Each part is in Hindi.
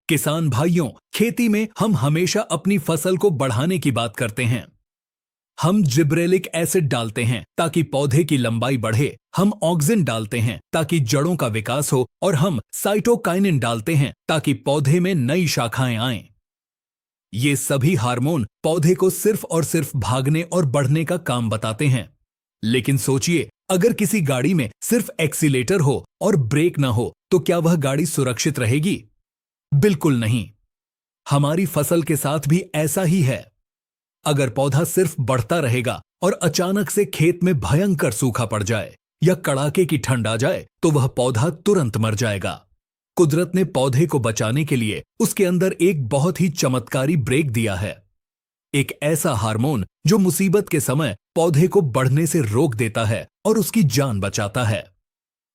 किसान भाइयों, खेती में हम हमेशा अपनी फसल को बढ़ाने की बात करते हैं। हम जिब्रेलिक एसिड डालते हैं ताकि पौधे की लंबाई बढ़े, हम ऑक्सिन डालते हैं ताकि जड़ों का विकास हो और हम साइटोकाइनिन डालते हैं ताकि पौधे में नई शाखाएं आएं। ये सभी हार्मोन पौधे को सिर्फ और सिर्फ भागने और बढ़ने का काम बताते हैं। लेकिन सोचिए, अगर किसी गाड़ी में सिर्फ एक्सीलेटर हो और ब्रेक ना हो तो क्या वह गाड़ी सुरक्षित रहेगी? बिल्कुल नहीं। हमारी फसल के साथ भी ऐसा ही है। अगर पौधा सिर्फ बढ़ता रहेगा और अचानक से खेत में भयंकर सूखा पड़ जाए या कड़ाके की ठंड आ जाए तो वह पौधा तुरंत मर जाएगा। कुदरत ने पौधे को बचाने के लिए उसके अंदर एक बहुत ही चमत्कारी ब्रेक दिया है, एक ऐसा हार्मोन जो मुसीबत के समय पौधे को बढ़ने से रोक देता है और उसकी जान बचाता है।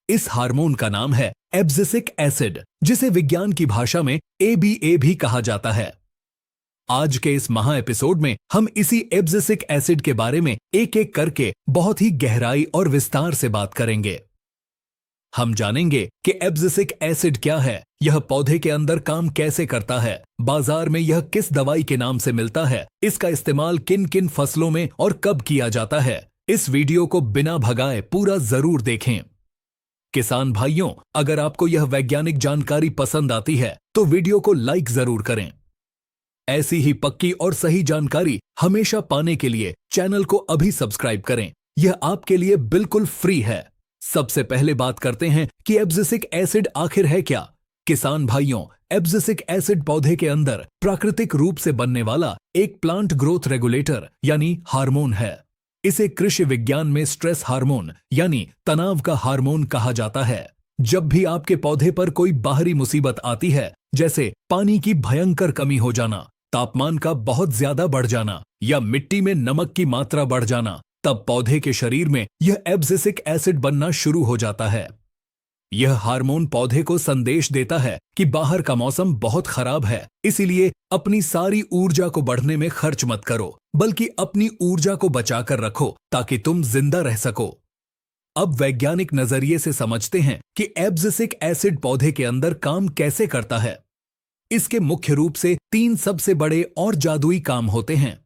इस हार्मोन का नाम है एब्सिसिक एसिड, जिसे विज्ञान की भाषा में ABA भी कहा जाता है। आज के इस महा एपिसोड में हम इसी एब्सिसिक एसिड के बारे में एक एक करके बहुत ही गहराई और विस्तार से बात करेंगे। हम जानेंगे कि एब्सिसिक एसिड क्या है, यह पौधे के अंदर काम कैसे करता है, बाजार में यह किस दवाई के नाम से मिलता है, इसका इस्तेमाल किन किन फसलों में और कब किया जाता है। इस वीडियो को बिना भगाए पूरा जरूर देखें। किसान भाइयों, अगर आपको यह वैज्ञानिक जानकारी पसंद आती है तो वीडियो को लाइक जरूर करें। ऐसी ही पक्की और सही जानकारी हमेशा पाने के लिए चैनल को अभी सब्सक्राइब करें। यह आपके लिए बिल्कुल फ्री है। सबसे पहले बात करते हैं कि एब्सिसिक एसिड आखिर है क्या। किसान भाइयों, एब्सिसिक एसिड पौधे के अंदर प्राकृतिक रूप से बनने वाला एक प्लांट ग्रोथ रेगुलेटर यानी हार्मोन है। इसे कृषि विज्ञान में स्ट्रेस हार्मोन यानी तनाव का हार्मोन कहा जाता है। जब भी आपके पौधे पर कोई बाहरी मुसीबत आती है, जैसे पानी की भयंकर कमी हो जाना, तापमान का बहुत ज्यादा बढ़ जाना या मिट्टी में नमक की मात्रा बढ़ जाना, तब पौधे के शरीर में यह एब्सिसिक एसिड बनना शुरू हो जाता है। यह हार्मोन पौधे को संदेश देता है कि बाहर का मौसम बहुत खराब है, इसीलिए अपनी सारी ऊर्जा को बढ़ने में खर्च मत करो, बल्कि अपनी ऊर्जा को बचाकर रखो ताकि तुम जिंदा रह सको। अब वैज्ञानिक नजरिए से समझते हैं कि एब्सिसिक एसिड पौधे के अंदर काम कैसे करता है। इसके मुख्य रूप से 3 सबसे बड़े और जादुई काम होते हैं।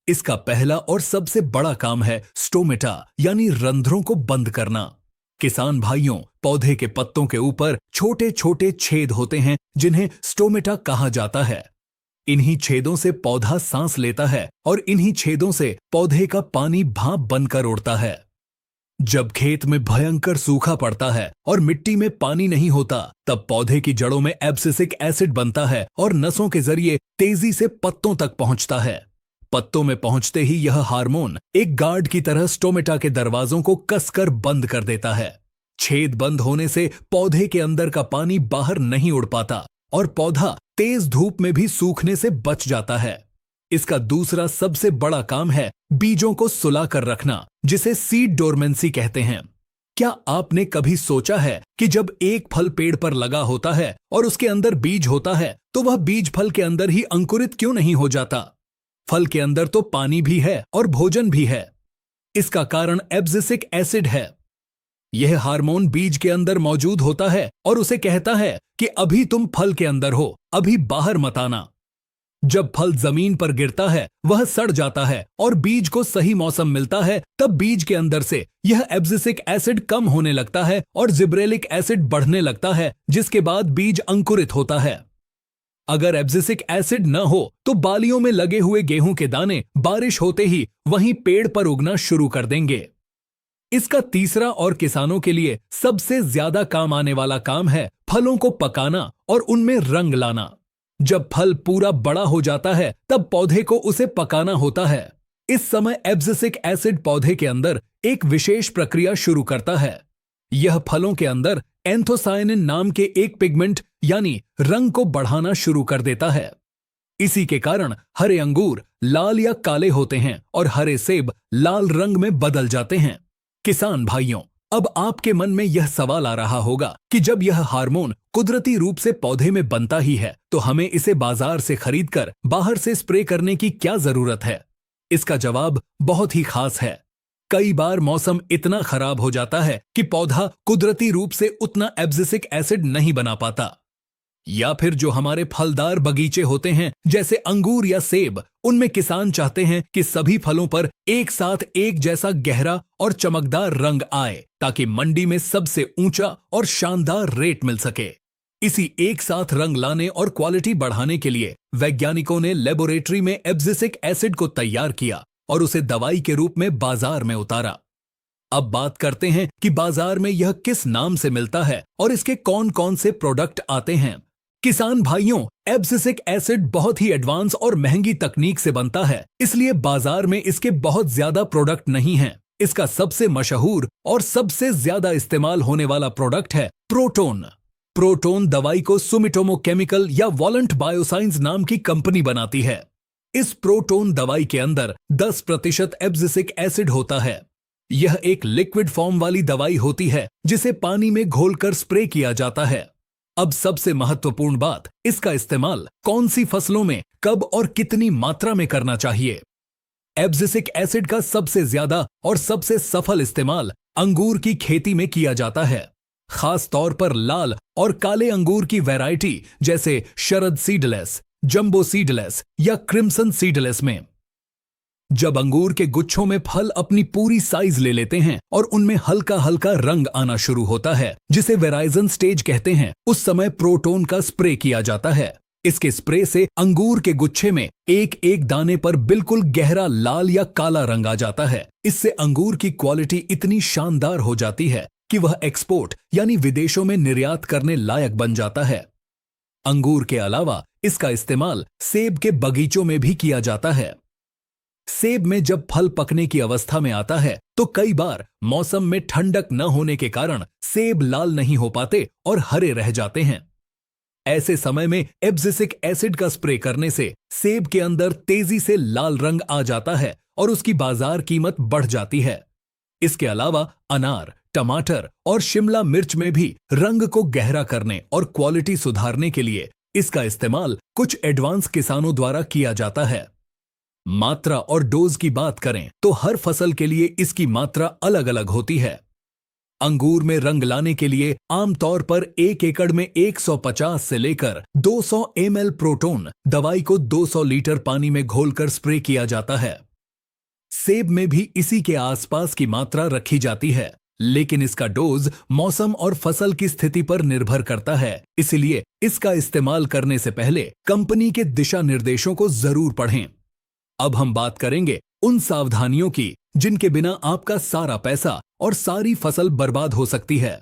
इसका पहला और सबसे बड़ा काम है स्टोमेटा यानी रंध्रों को बंद करना। किसान भाइयों, पौधे के पत्तों के ऊपर छोटे छोटे छेद होते हैं जिन्हें स्टोमेटा कहा जाता है। इन्हीं छेदों से पौधा सांस लेता है और इन्हीं छेदों से पौधे का पानी भाप बनकर उड़ता है। जब खेत में भयंकर सूखा पड़ता है और मिट्टी में पानी नहीं होता, तब पौधे की जड़ों में एब्सिसिक एसिड बनता है और नसों के जरिए तेजी से पत्तों तक पहुंचता है। पत्तों में पहुंचते ही यह हार्मोन एक गार्ड की तरह स्टोमेटा के दरवाजों को कसकर बंद कर देता है। छेद बंद होने से पौधे के अंदर का पानी बाहर नहीं उड़ पाता और पौधा तेज धूप में भी सूखने से बच जाता है। इसका दूसरा सबसे बड़ा काम है बीजों को सुलाकर रखना, जिसे सीड डोरमेंसी कहते हैं। क्या आपने कभी सोचा है कि जब एक फल पेड़ पर लगा होता है और उसके अंदर बीज होता है तो वह बीज फल के अंदर ही अंकुरित क्यों नहीं हो जाता? फल के अंदर तो पानी भी है और भोजन भी है। इसका कारण एब्सिसिक एसिड है। यह हार्मोन बीज के अंदर मौजूद होता है और उसे कहता है कि अभी तुम फल के अंदर हो, अभी बाहर मत आना। जब फल जमीन पर गिरता है वह सड़ जाता है और बीज को सही मौसम मिलता है, तब बीज के अंदर से यह एब्सिसिक एसिड कम होने लगता है और जिब्रेलिक एसिड बढ़ने लगता है, जिसके बाद बीज अंकुरित होता है। अगर एब्सिसिक एसिड न हो तो बालियों में लगे हुए गेहूं के दाने बारिश होते ही वहीं पेड़ पर उगना शुरू कर देंगे। इसका तीसरा और किसानों के लिए सबसे ज्यादा काम आने वाला काम है फलों को पकाना और उनमें रंग लाना। जब फल पूरा बड़ा हो जाता है तब पौधे को उसे पकाना होता है। इस समय एब्सिसिक एसिड पौधे के अंदर एक विशेष प्रक्रिया शुरू करता है। यह फलों के अंदर एंथोसायनिन नाम के एक पिगमेंट यानी रंग को बढ़ाना शुरू कर देता है। इसी के कारण हरे अंगूर लाल या काले होते हैं और हरे सेब लाल रंग में बदल जाते हैं। किसान भाइयों, अब आपके मन में यह सवाल आ रहा होगा कि जब यह हार्मोन कुदरती रूप से पौधे में बनता ही है तो हमें इसे बाजार से खरीदकर बाहर से स्प्रे करने की क्या जरूरत है? इसका जवाब बहुत ही खास है। कई बार मौसम इतना खराब हो जाता है कि पौधा कुदरती रूप से उतना एब्सिसिक एसिड नहीं बना पाता। या फिर जो हमारे फलदार बगीचे होते हैं जैसे अंगूर या सेब, उनमें किसान चाहते हैं कि सभी फलों पर एक साथ एक जैसा गहरा और चमकदार रंग आए ताकि मंडी में सबसे ऊंचा और शानदार रेट मिल सके। इसी एक साथ रंग लाने और क्वालिटी बढ़ाने के लिए वैज्ञानिकों ने लेबोरेटरी में एब्सिसिक एसिड को तैयार किया और उसे दवाई के रूप में बाजार में उतारा। अब बात करते हैं कि बाजार में यह किस नाम से मिलता है और इसके कौन कौन से प्रोडक्ट आते हैं। किसान भाइयों, एब्सिसिक एसिड बहुत ही एडवांस और महंगी तकनीक से बनता है, इसलिए बाजार में इसके बहुत ज्यादा प्रोडक्ट नहीं हैं। इसका सबसे मशहूर और सबसे ज्यादा इस्तेमाल होने वाला प्रोडक्ट है प्रोटोन। प्रोटोन दवाई को सुमिटोमो केमिकल या वॉलेंट बायोसाइंस नाम की कंपनी बनाती है। इस प्रोटोन दवाई के अंदर 10% एब्सिसिक एसिड होता है। यह एक लिक्विड फॉर्म वाली दवाई होती है जिसे पानी में घोलकर स्प्रे किया जाता है। अब सबसे महत्वपूर्ण बात, इसका इस्तेमाल कौन सी फसलों में कब और कितनी मात्रा में करना चाहिए। एब्सिसिक एसिड का सबसे ज्यादा और सबसे सफल इस्तेमाल अंगूर की खेती में किया जाता है, खास तौर पर लाल और काले अंगूर की वैरायटी जैसे शरद सीडलेस, जंबो सीडलेस या क्रिम्सन सीडलेस में। जब अंगूर के गुच्छों में फल अपनी पूरी साइज ले लेते हैं और उनमें हल्का हल्का रंग आना शुरू होता है, जिसे वेराइजन स्टेज कहते हैं, उस समय प्रोटोन का स्प्रे किया जाता है। इसके स्प्रे से अंगूर के गुच्छे में एक एक दाने पर बिल्कुल गहरा लाल या काला रंग आ जाता है। इससे अंगूर की क्वालिटी इतनी शानदार हो जाती है कि वह एक्सपोर्ट यानी विदेशों में निर्यात करने लायक बन जाता है। अंगूर के अलावा इसका इस्तेमाल सेब के बगीचों में भी किया जाता है। सेब में जब फल पकने की अवस्था में आता है तो कई बार मौसम में ठंडक न होने के कारण सेब लाल नहीं हो पाते और हरे रह जाते हैं। ऐसे समय में एब्सिसिक एसिड का स्प्रे करने से सेब के अंदर तेजी से लाल रंग आ जाता है और उसकी बाजार कीमत बढ़ जाती है। इसके अलावा अनार, टमाटर और शिमला मिर्च में भी रंग को गहरा करने और क्वालिटी सुधारने के लिए इसका इस्तेमाल कुछ एडवांस किसानों द्वारा किया जाता है। मात्रा और डोज की बात करें तो हर फसल के लिए इसकी मात्रा अलग अलग होती है। अंगूर में रंग लाने के लिए आमतौर पर 1 एकड़ में 150 से लेकर 200 ml प्रोटोन दवाई को 200 लीटर पानी में घोलकर स्प्रे किया जाता है। सेब में भी इसी के आसपास की मात्रा रखी जाती है, लेकिन इसका डोज मौसम और फसल की स्थिति पर निर्भर करता है, इसलिए इसका इस्तेमाल करने से पहले कंपनी के दिशा निर्देशों को जरूर पढ़ें। अब हम बात करेंगे उन सावधानियों की जिनके बिना आपका सारा पैसा और सारी फसल बर्बाद हो सकती है।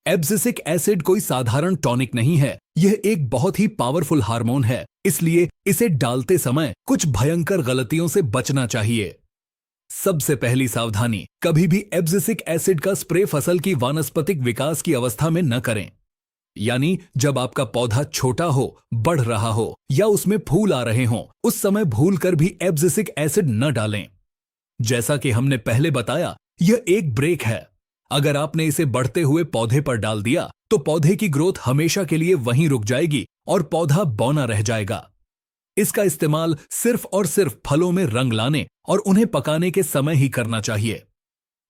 एब्सिसिक एसिड कोई साधारण टॉनिक नहीं है, यह एक बहुत ही पावरफुल हार्मोन है, इसलिए इसे डालते समय कुछ भयंकर गलतियों से बचना चाहिए। सबसे पहली सावधानी, कभी भी एब्सिसिक एसिड का स्प्रे फसल की वानस्पतिक विकास की अवस्था में न करें, यानी जब आपका पौधा छोटा हो, बढ़ रहा हो या उसमें फूल आ रहे हों, उस समय भूलकर भी एब्सिसिक एसिड न डालें। जैसा कि हमने पहले बताया, यह एक ब्रेक है। अगर आपने इसे बढ़ते हुए पौधे पर डाल दिया तो पौधे की ग्रोथ हमेशा के लिए वहीं रुक जाएगी और पौधा बौना रह जाएगा। इसका इस्तेमाल सिर्फ और सिर्फ फलों में रंग लाने और उन्हें पकाने के समय ही करना चाहिए।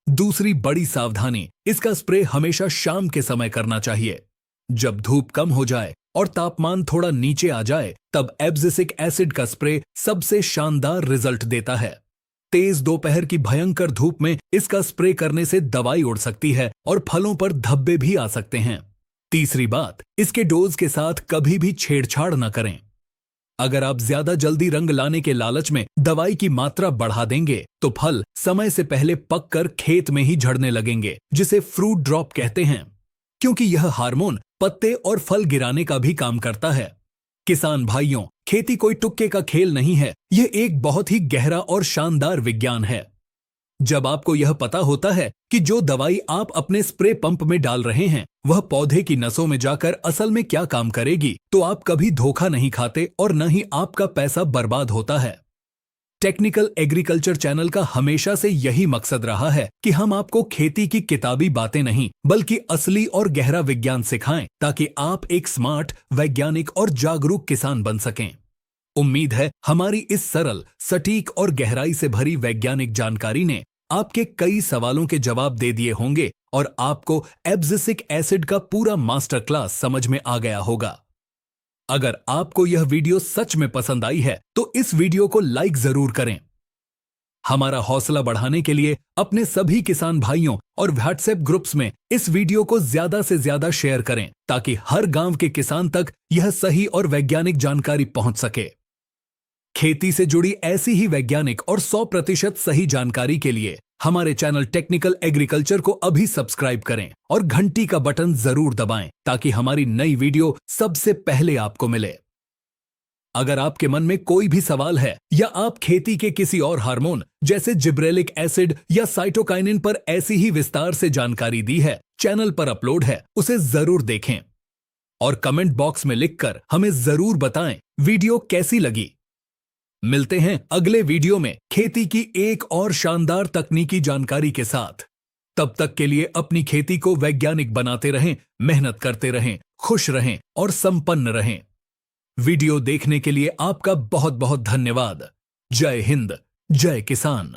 दूसरी बड़ी सावधानी, इसका स्प्रे हमेशा शाम के समय करना चाहिए। जब धूप कम हो जाए और तापमान थोड़ा नीचे आ जाए, तब एब्सिसिक एसिड का स्प्रे सबसे शानदार रिजल्ट देता है। तेज दोपहर की भयंकर धूप में इसका स्प्रे करने से दवाई उड़ सकती है और फलों पर धब्बे भी आ सकते हैं। तीसरी बात, इसके डोज के साथ कभी भी छेड़छाड़ न करें। अगर आप ज्यादा जल्दी रंग लाने के लालच में दवाई की मात्रा बढ़ा देंगे तो फल समय से पहले पककर खेत में ही झड़ने लगेंगे, जिसे फ्रूट ड्रॉप कहते हैं, क्योंकि यह हार्मोन पत्ते और फल गिराने का भी काम करता है। किसान भाइयों, खेती कोई तुक्के का खेल नहीं है, यह एक बहुत ही गहरा और शानदार विज्ञान है। जब आपको यह पता होता है कि जो दवाई आप अपने स्प्रे पंप में डाल रहे हैं वह पौधे की नसों में जाकर असल में क्या काम करेगी, तो आप कभी धोखा नहीं खाते और न ही आपका पैसा बर्बाद होता है। टेक्निकल एग्रीकल्चर चैनल का हमेशा से यही मकसद रहा है कि हम आपको खेती की किताबी बातें नहीं बल्कि असली और गहरा विज्ञान सिखाएं, ताकि आप एक स्मार्ट, वैज्ञानिक और जागरूक किसान बन सकें। उम्मीद है हमारी इस सरल, सटीक और गहराई से भरी वैज्ञानिक जानकारी ने आपके कई सवालों के जवाब दे दिए होंगे और आपको एब्सिसिक एसिड का पूरा मास्टर क्लास समझ में आ गया होगा। अगर आपको यह वीडियो सच में पसंद आई है तो इस वीडियो को लाइक जरूर करें। हमारा हौसला बढ़ाने के लिए अपने सभी किसान भाइयों और व्हाट्सएप ग्रुप्स में इस वीडियो को ज्यादा से ज्यादा शेयर करें ताकि हर गांव के किसान तक यह सही और वैज्ञानिक जानकारी पहुंच सके। खेती से जुड़ी ऐसी ही वैज्ञानिक और 100% सही जानकारी के लिए हमारे चैनल टेक्निकल एग्रीकल्चर को अभी सब्सक्राइब करें और घंटी का बटन जरूर दबाएं ताकि हमारी नई वीडियो सबसे पहले आपको मिले। अगर आपके मन में कोई भी सवाल है या आप खेती के किसी और हार्मोन जैसे जिब्रेलिक एसिड या साइटोकाइनिन पर ऐसी ही विस्तार से जानकारी दी है, चैनल पर अपलोड है, उसे जरूर देखें और कमेंट बॉक्स में लिखकर हमें जरूर बताएं वीडियो कैसी लगी। मिलते हैं अगले वीडियो में खेती की एक और शानदार तकनीकी जानकारी के साथ। तब तक के लिए अपनी खेती को वैज्ञानिक बनाते रहें, मेहनत करते रहें, खुश रहें और संपन्न रहें। वीडियो देखने के लिए आपका बहुत बहुत धन्यवाद। जय हिंद, जय किसान।